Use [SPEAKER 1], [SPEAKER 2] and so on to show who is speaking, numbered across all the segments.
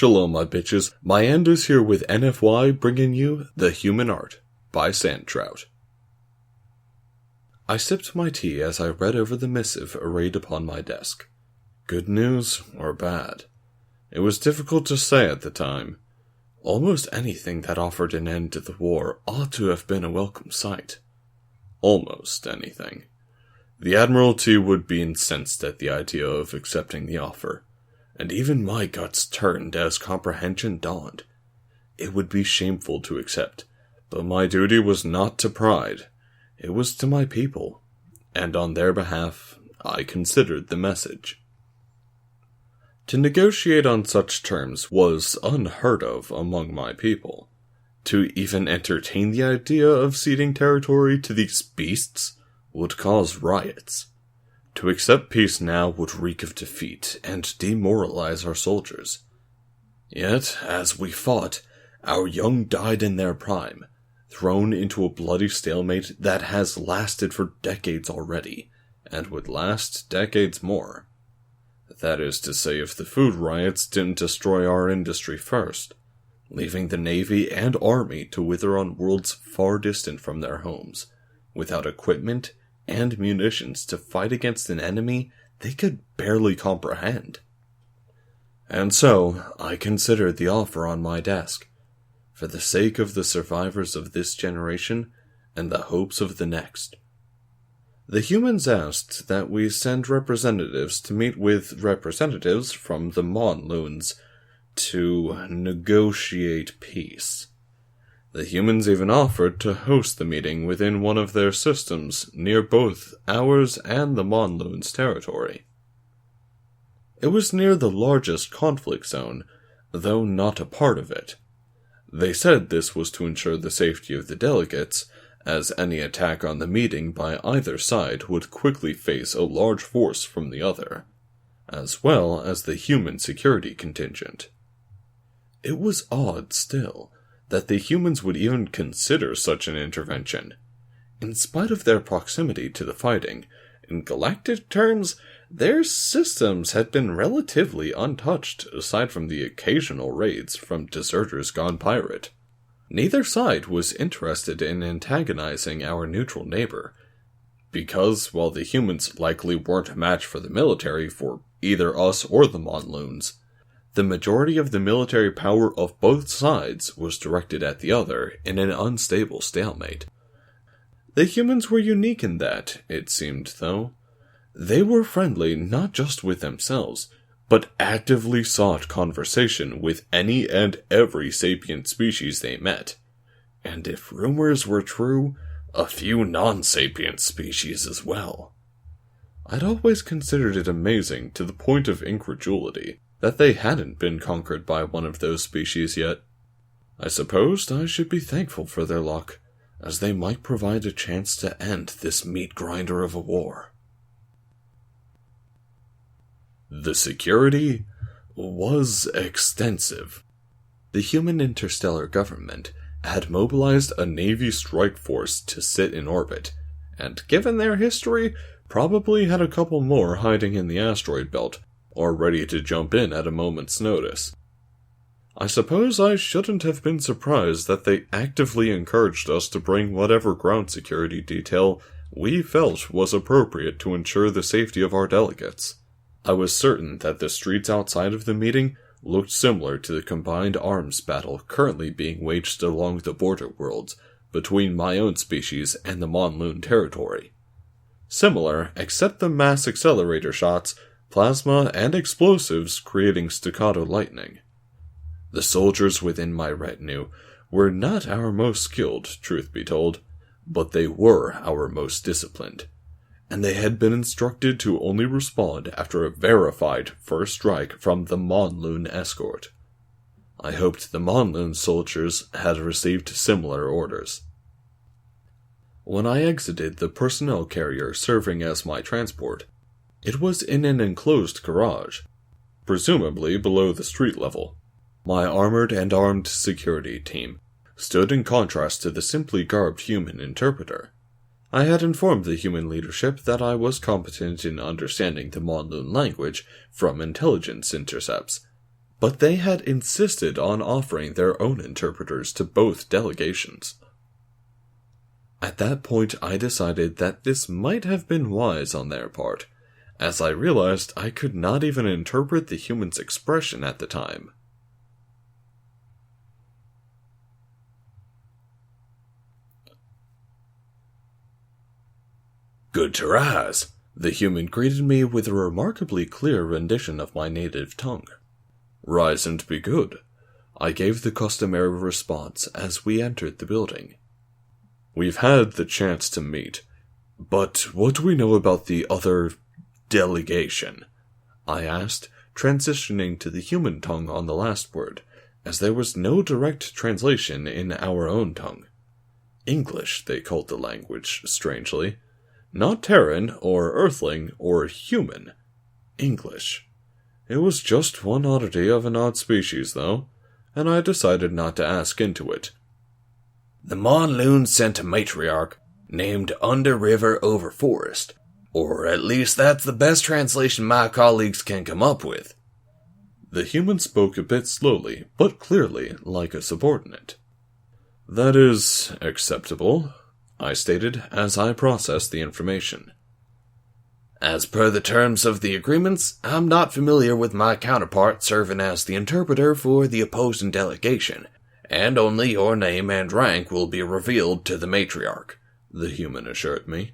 [SPEAKER 1] Shalom, my bitches. My end is here with NFY bringing you The Human Art by Sandtrout. I sipped my tea as I read over the missive arrayed upon my desk. Good news or bad? It was difficult to say at the time. Almost anything that offered an end to the war ought to have been a welcome sight. Almost anything. The Admiralty would be incensed at the idea of accepting the offer. And even my guts turned as comprehension dawned. It would be shameful to accept, but my duty was not to pride. It was to my people, and on their behalf, I considered the message. To negotiate on such terms was unheard of among my people. To even entertain the idea of ceding territory to these beasts would cause riots. To accept peace now would reek of defeat and demoralize our soldiers. Yet, as we fought, our young died in their prime, thrown into a bloody stalemate that has lasted for decades already, and would last decades more. That is to say, if the food riots didn't destroy our industry first, leaving the Navy and Army to wither on worlds far distant from their homes, without equipment and munitions to fight against an enemy they could barely comprehend. And so, I considered the offer on my desk, for the sake of the survivors of this generation and the hopes of the next. The humans asked that we send representatives to meet with representatives from the Monloons to negotiate peace. The humans even offered to host the meeting within one of their systems near both ours and the Monloons' territory. It was near the largest conflict zone, though not a part of it. They said this was to ensure the safety of the delegates, as any attack on the meeting by either side would quickly face a large force from the other, as well as the human security contingent. It was odd still that the humans would even consider such an intervention. In spite of their proximity to the fighting, in galactic terms, their systems had been relatively untouched aside from the occasional raids from deserters gone pirate. Neither side was interested in antagonizing our neutral neighbor, because while the humans likely weren't a match for the military for either us or the Monloons, the majority of the military power of both sides was directed at the other in an unstable stalemate. The humans were unique in that, it seemed, though. They were friendly not just with themselves, but actively sought conversation with any and every sapient species they met. And if rumors were true, a few non-sapient species as well. I'd always considered it amazing to the point of incredulity that they hadn't been conquered by one of those species yet. I supposed I should be thankful for their luck, as they might provide a chance to end this meat grinder of a war. The security was extensive. The human interstellar government had mobilized a Navy strike force to sit in orbit, and given their history, probably had a couple more hiding in the asteroid belt, or ready to jump in at a moment's notice. I suppose I shouldn't have been surprised that they actively encouraged us to bring whatever ground security detail we felt was appropriate to ensure the safety of our delegates. I was certain that the streets outside of the meeting looked similar to the combined arms battle currently being waged along the border worlds between my own species and the Monloon territory. Similar, except the mass accelerator shots, plasma, and explosives creating staccato lightning. The soldiers within my retinue were not our most skilled, truth be told, but they were our most disciplined, and they had been instructed to only respond after a verified first strike from the Monloon escort. I hoped the Monloon soldiers had received similar orders. When I exited the personnel carrier serving as my transport, it was in an enclosed garage, presumably below the street level. My armored and armed security team stood in contrast to the simply garbed human interpreter. I had informed the human leadership that I was competent in understanding the Monloon language from intelligence intercepts, but they had insisted on offering their own interpreters to both delegations. At that point, I decided that this might have been wise on their part, as I realized I could not even interpret the human's expression at the time. "Good to rise," the human greeted me with a remarkably clear rendition of my native tongue. "Rise and be good," I gave the customary response as we entered the building. "We've had the chance to meet, but what do we know about the other delegation?" I asked, transitioning to the human tongue on the last word, as there was no direct translation in our own tongue. English, they called the language, strangely. Not Terran, or Earthling, or human. English. It was just one oddity of an odd species, though, and I decided not to ask into it. "The Monloon sent a matriarch named Under River Over Forest, or at least that's the best translation my colleagues can come up with." The human spoke a bit slowly, but clearly like a subordinate. "That is acceptable," I stated as I processed the information. "As per the terms of the agreements, I'm not familiar with my counterpart serving as the interpreter for the opposing delegation, and only your name and rank will be revealed to the matriarch," the human assured me.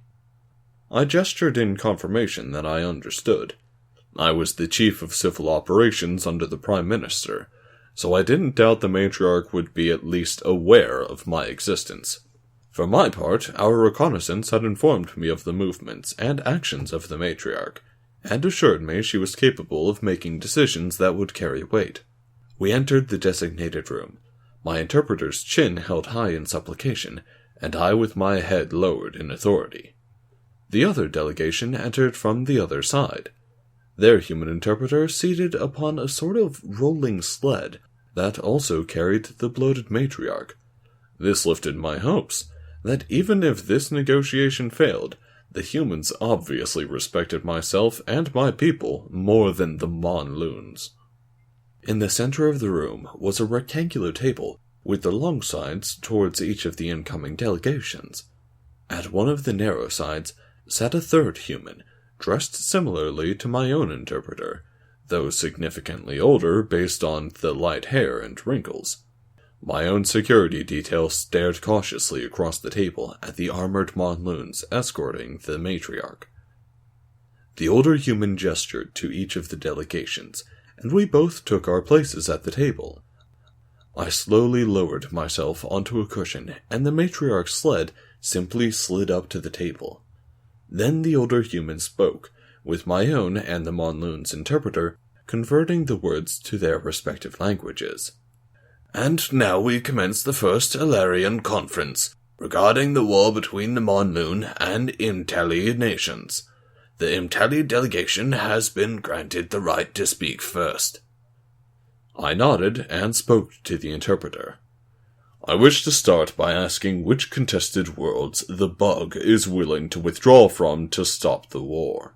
[SPEAKER 1] I gestured in confirmation that I understood. I was the chief of civil operations under the Prime Minister, so I didn't doubt the matriarch would be at least aware of my existence. For my part, our reconnaissance had informed me of the movements and actions of the matriarch, and assured me she was capable of making decisions that would carry weight. We entered the designated room, my interpreter's chin held high in supplication, and I with my head lowered in authority. The other delegation entered from the other side, their human interpreter seated upon a sort of rolling sled that also carried the bloated matriarch. This lifted my hopes that even if this negotiation failed, the humans obviously respected myself and my people more than the Monloons. In the center of the room was a rectangular table with the long sides towards each of the incoming delegations. At one of the narrow sides sat a third human, dressed similarly to my own interpreter, though significantly older based on the light hair and wrinkles. My own security detail stared cautiously across the table at the armored Monloons escorting the matriarch. The older human gestured to each of the delegations, and we both took our places at the table. I slowly lowered myself onto a cushion, and the matriarch's sled simply slid up to the table. Then the older human spoke, with my own and the Monloon's interpreter, converting the words to their respective languages. "And now we commence the first Ilarian conference, regarding the war between the Monloon and Imtali nations. The Imtali delegation has been granted the right to speak first." I nodded and spoke to the interpreter. "I wish to start by asking which contested worlds the Bug is willing to withdraw from to stop the war."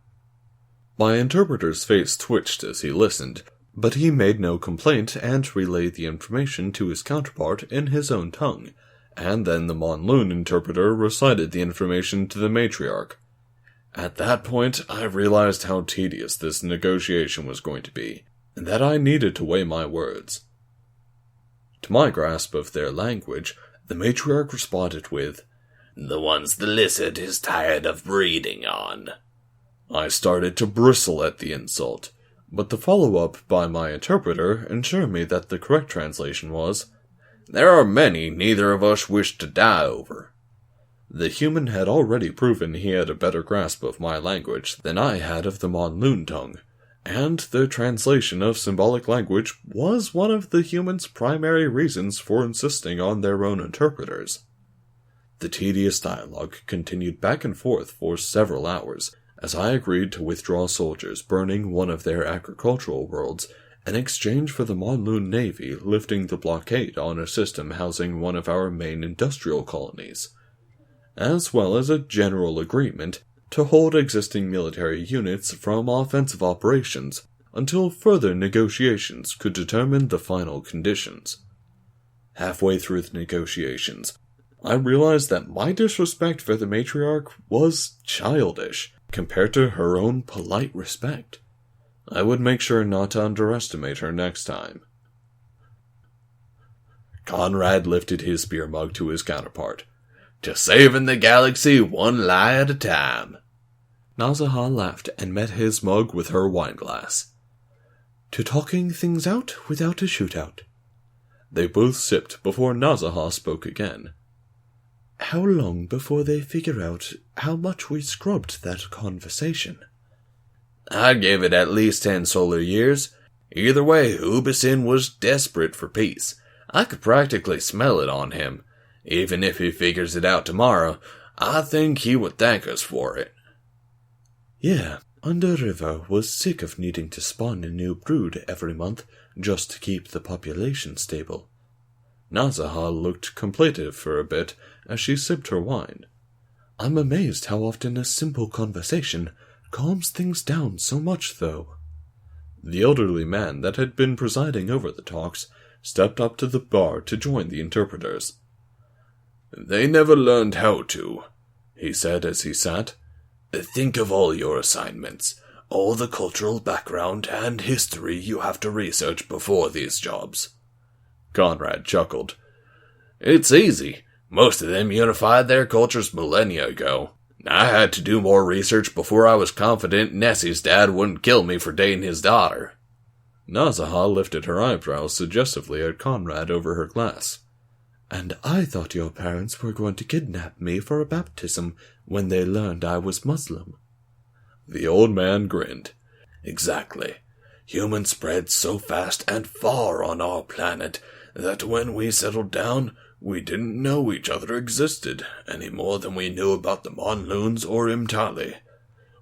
[SPEAKER 1] My interpreter's face twitched as he listened, but he made no complaint and relayed the information to his counterpart in his own tongue, and then the Monloon interpreter recited the information to the matriarch. At that point, I realized how tedious this negotiation was going to be, and that I needed to weigh my words. To my grasp of their language, the matriarch responded with, "The ones the lizard is tired of breeding on." I started to bristle at the insult, but the follow-up by my interpreter ensured me that the correct translation was, "There are many neither of us wish to die over." The human had already proven he had a better grasp of my language than I had of the Monloon tongue, and the translation of symbolic language was one of the humans' primary reasons for insisting on their own interpreters. The tedious dialogue continued back and forth for several hours, as I agreed to withdraw soldiers burning one of their agricultural worlds in exchange for the Monloon Navy lifting the blockade on a system housing one of our main industrial colonies, as well as a general agreement to hold existing military units from offensive operations until further negotiations could determine the final conditions. Halfway through the negotiations, I realized that my disrespect for the matriarch was childish compared to her own polite respect. I would make sure not to underestimate her next time. Conrad lifted his beer mug to his counterpart. To saving the galaxy one lie at a time. Nazaha laughed and met his mug with her wineglass. To talking things out without a shootout. They both sipped before Nazaha spoke again. How long before they figure out how much we scrubbed that conversation? I'd give it at least 10 solar years. Either way, Ubisin was desperate for peace. I could practically smell it on him. Even if he figures it out tomorrow, I think he would thank us for it. Yeah, Underriver was sick of needing to spawn a new brood every month just to keep the population stable. Nazaha looked contemplative for a bit as she sipped her wine. I'm amazed how often a simple conversation calms things down so much, though. The elderly man that had been presiding over the talks stepped up to the bar to join the interpreters. They never learned how to, he said as he sat. Think of all your assignments, all the cultural background and history you have to research before these jobs. Conrad chuckled. It's easy. Most of them unified their cultures millennia ago. I had to do more research before I was confident Nessie's dad wouldn't kill me for dating his daughter. Nazaha lifted her eyebrows suggestively at Conrad over her glass. And I thought your parents were going to kidnap me for a baptism when they learned I was Muslim. The old man grinned. Exactly. Humans spread so fast and far on our planet that when we settled down, we didn't know each other existed any more than we knew about the Monloons or Imtali.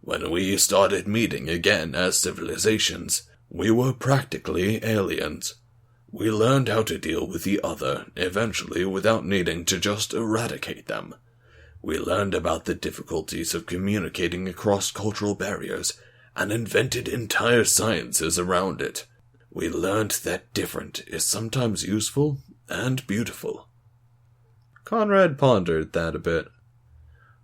[SPEAKER 1] When we started meeting again as civilizations, we were practically aliens. We learned how to deal with the other, eventually without needing to just eradicate them. We learned about the difficulties of communicating across cultural barriers, and invented entire sciences around it. We learned that different is sometimes useful and beautiful. Conrad pondered that a bit.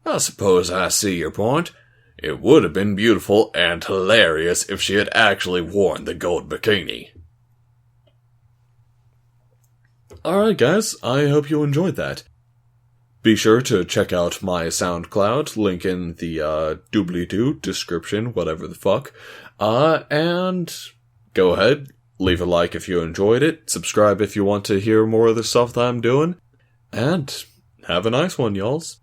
[SPEAKER 1] I suppose I see your point. It would have been beautiful and hilarious if she had actually worn the gold bikini. Alright guys, I hope you enjoyed that. Be sure to check out my SoundCloud, link in the doobly-doo description, whatever the fuck. And go ahead, leave a like if you enjoyed it, subscribe if you want to hear more of the stuff that I'm doing, and have a nice one, y'alls.